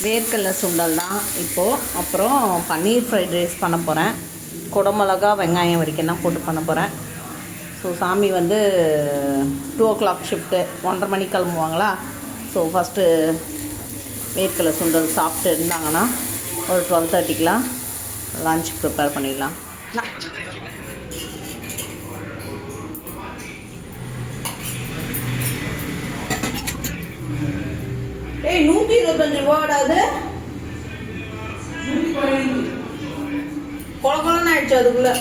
வேர்க்கடலை சுண்டல் தான் இப்போது. அப்புறம் பன்னீர் ஃப்ரைட் ரைஸ் பண்ண போகிறேன். குடமிளகா வெங்காயம் வரைக்கும் தான் போட்டு பண்ண போகிறேன். ஸோ சாமி வந்து 2 o'clock ஷிஃப்ட்டு, 1:30 மணிக்கு கிளம்புவாங்களா. ஸோ ஃபஸ்ட்டு வேர்க்கடலை சுண்டல் சாப்பிட்டு இருந்தாங்கன்னா ஒரு 12:30க்கெலாம் லன்ச் ப்ரிப்பேர் பண்ணிடலாம். ஏய் 125 ரூபாடாது குழக்கொலன்னு ஆயிடுச்சு. அதுக்குள்ள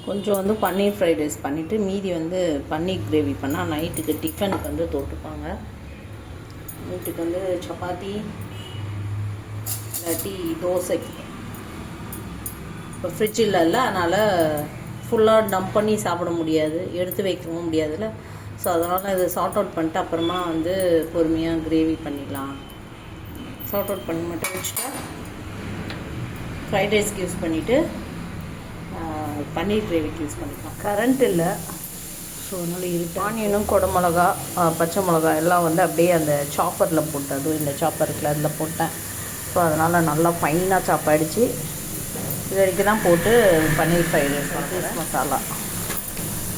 கொஞ்சம் வந்து பன்னீர் ஃப்ரைட் ரைஸ் பண்ணிவிட்டு மீதி வந்து பன்னீர் கிரேவி பண்ணால் நைட்டுக்கு டிஃபனுக்கு வந்து தொட்டுப்பாங்க. நைட்டுக்கு வந்து சப்பாத்தி இல்லாட்டி தோசை. இப்போ ஃப்ரிட்ஜ் இல்லைல்ல, அதனால் ஃபுல்லாக டம்ப் பண்ணி சாப்பிட முடியாது, எடுத்து வைக்கவும் முடியாதுல்ல. ஸோ அதனால் இதை சார்ட் அவுட் பண்ணிட்டு அப்புறமா வந்து பொறுமையாக கிரேவி பண்ணிடலாம். சார்ட் அவுட் பண்ணி மட்டும் வச்சுட்டா ஃப்ரைட் ரைஸ்க்கு யூஸ் பண்ணிவிட்டு பன்னீர் கிரேவிக்கு யூஸ் பண்ணிக்கலாம். கரண்ட் இல்லை, ஸோ அதனால் இருக்கு. ஆனியனும் குடமிளகா பச்சை மிளகா எல்லாம் வந்து அப்படியே அந்த சாப்பரில் போட்டு, அதுவும் இந்த சாப்பர் இருக்குல்ல அதில் போட்டேன். ஸோ அதனால் நல்லா ஃபைனாக சாப் ஆகிடுச்சு. இது வரைக்கும் தான் போட்டு பன்னீர் ஃப்ரைட் ரைஸ் மசாலா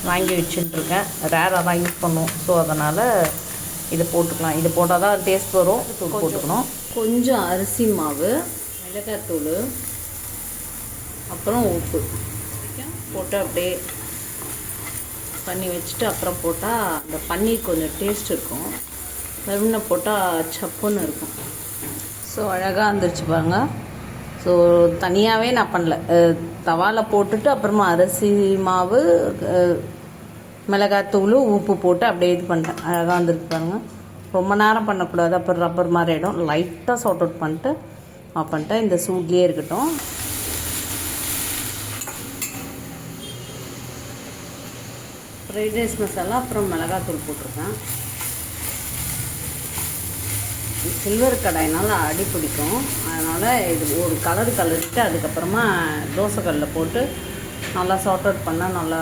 வாங்கி வச்சுட்டுருக்கேன். ரேராக தான் யூஸ் பண்ணுவோம். ஸோ அதனால் இதை போட்டுக்கலாம். இது போட்டால் தான் டேஸ்ட் வரும். தூள் போட்டுக்கணும். கொஞ்சம் அரிசி மாவு, மிளகாய்த்தூள், அப்புறம் உப்பு போட்டு அப்படியே பண்ணி வச்சுட்டு அப்புறம் போட்டால் அந்த பன்னீர் கொஞ்சம் டேஸ்ட் இருக்கும். வெறும்னை போட்டால் சப்புன்னு இருக்கும். ஸோ அழகாக வந்துருச்சு பாருங்க. ஸோ தனியாகவே நான் பண்ணல, தவாவில் போட்டுட்டு அப்புறமா அரிசி மாவு, மிளகாத்தூள், உப்பு போட்டு அப்படியே இது பண்ணிட்டேன். அழகாக வந்துருக்கு பாருங்கள். ரொம்ப நேரம் பண்ணக்கூடாது, அப்புறம் ரப்பர் மாதிரி ஆகிடும். லைட்டாக சார்ட் அவுட் பண்ணிட்டு ஆஃப் பண்ணிட்டேன். இந்த சூட்லேயே இருக்கட்டும். ஃப்ரைட் ரைஸ் மசாலா அப்புறம் மிளகாத்தூள் போட்டிருக்கேன். சில்வர் கடாயினால் அடி பிடிக்கும், அதனால் இது ஒரு கலரிட்டு அதுக்கப்புறமா தோசைக்கல்லில் போட்டு நல்லா சார்ட் அவுட் பண்ணால் நல்லா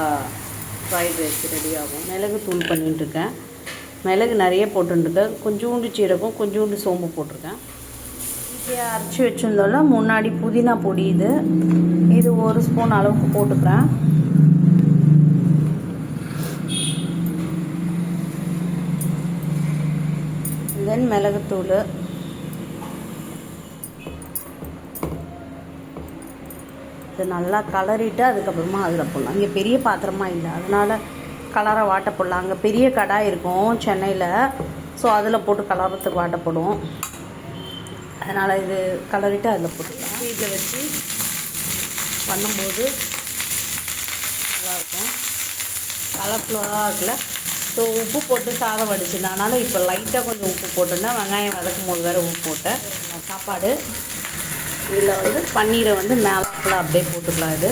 ஃப்ரைட் ரைஸ் ரெடி ஆகும். மிளகு தூள் பண்ணிட்டுருக்கேன். மிளகு நிறைய போட்டுருக்கேன். கொஞ்சோண்டு சீரகம், கொஞ்சோண்டு சோம்பு போட்டிருக்கேன். ஈஸியாக அரைச்சி வச்சுருந்தோம்ல முன்னாடி புதினா பொடி, இது 1 ஸ்பூன் அளவுக்கு போட்டுக்கிறேன். தென் மிளகுத்தூள், இது நல்லா கலரிட்டு அதுக்கப்புறமா அதில் போடலாம். இங்கே பெரிய பாத்திரமாக இல்லை, அதனால் கலரை வாட்ட போடலாம். அங்கே பெரிய கடாய் இருக்கும் சென்னையில், ஸோ அதில் போட்டு கலரத்துக்கு வாட்டப்படும். அதனால் இது கலரிட்டு அதில் போட்டுக்கலாம். இதில் வச்சு பண்ணும்போது நல்லாயிருக்கும், கலர்ஃபுல்லாக இருக்குல்ல. ஸோ உப்பு போட்டு சாதம் வடிச்சுருந்தேன், அதனால் இப்போ லைட்டாக கொஞ்சம் உப்பு போட்டுருந்தேன். வெங்காயம் வதக்கும் போது வேறு உப்பு போட்டேன். சாப்பாடு இதில் வந்து பன்னீரை வந்து மேலே அப்படியே போட்டுக்கலாம். இது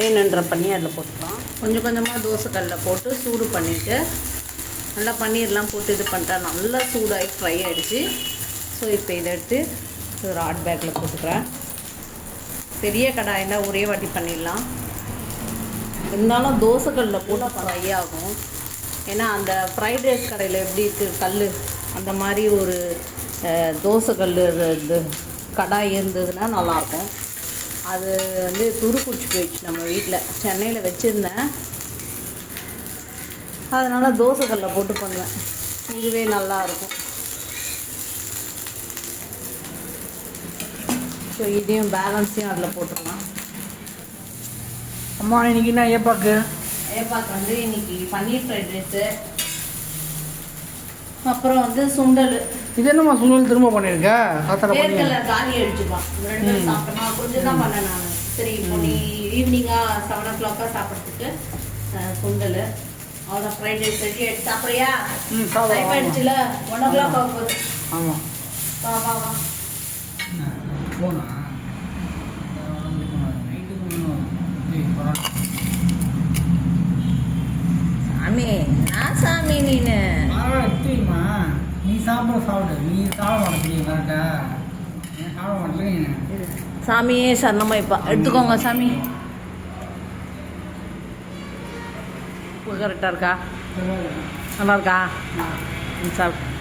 வேணுன்ற பண்ணி அதில் போட்டுக்கலாம். கொஞ்சம் கொஞ்சமாக தோசைக்கல்லில் போட்டு சூடு பண்ணிவிட்டு நல்லா பன்னீர்லாம் போட்டு இது பண்ணிட்டா நல்லா சூடாகி ஃப்ரை ஆகிடுச்சு. ஸோ இப்போ இதை எடுத்து ஒரு ஹாட் பேக்கில் போட்டுக்கிறேன். பெரிய கடாயினா ஒரே வாட்டி பண்ணிடலாம். இருந்தாலும் தோசைக்கல்லில் போட்டால் ஃப்ரை ஆகும். ஏன்னா அந்த ஃப்ரைட் ரைஸ் கடையில் எப்படி இருக்குது கல், அந்த மாதிரி ஒரு தோசைக்கல் இது கடாய் இருந்ததுன்னா நல்லாயிருக்கும். அது வந்து துருப்பிடிச்சி போயிடுச்சு. நம்ம வீட்டில் சென்னையில் வச்சுருந்தேன், அதனால் தோசைக்கல்லில் போட்டு பண்ணுவேன். இதுவே நல்லாயிருக்கும். ஸோ இதையும் பேலன்ஸையும் அதில் போட்டுக்கலாம். அம்மா இன்னைக்கு என்ன ஏப்பாக்கு வந்து இன்னைக்கு பன்னீர் ஃப்ரைட் ரைஸு, அப்புறம் வந்து சுண்டல். இது என்னம்மா சுண்டல் திரும்ப பண்ணியிருக்க? வேர்க்கடலை காலி அடிச்சுப்பான். 2 சாப்பிட்டோமா, கொஞ்சம் தான் பண்ணேன் நான். சரி இப்போ நீ ஈவினிங்காக 7 o'clock சாப்பிட்றதுக்கு சுண்டல் அவ்வளோ ஃப்ரைட் ரைஸ் ரெடி ஆகிடுச்சு. சாப்பிட்றியா? டைம் ஆகிடுச்சுல, 1 o'clock ஆக போகுது. ஆமாம், வா வா வா. போனா சாமி, நான் சாமி நீனு நீ சாப்பிட கூட சாப்பிடு. நீ சாப்பிட மாட்டேங்க கரெக்டா? சாப்பிட மாட்டேங்க. சாமியே சரணமைப்பா. எடுத்துக்கோங்க சாமி. கரெக்டாக இருக்கா? நல்லா இருக்கா? சாப்பிட்டு